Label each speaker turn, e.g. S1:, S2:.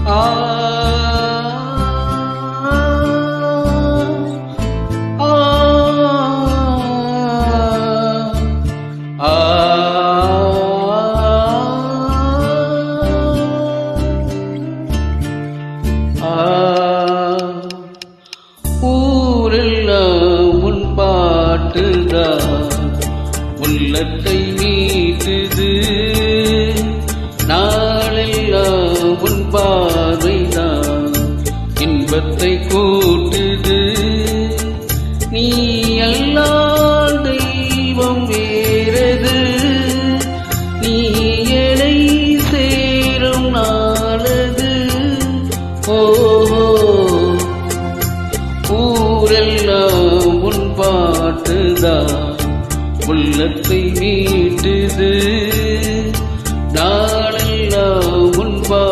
S1: ஆ ஊரெல்லாம் உன் பாட்டுதான் உள்ளத்தை மீட்டுது, நாளெல்லாம் உன் பார்வைதான் இன்பத்தை கூட்டுது. நீ அல்லால் தெய்வம் வேறது, நீ எடை சேரும் நாளது. ஊரெல்லாம் உன் பாட்டுதான் உள்ளத்தை மீட்டுது.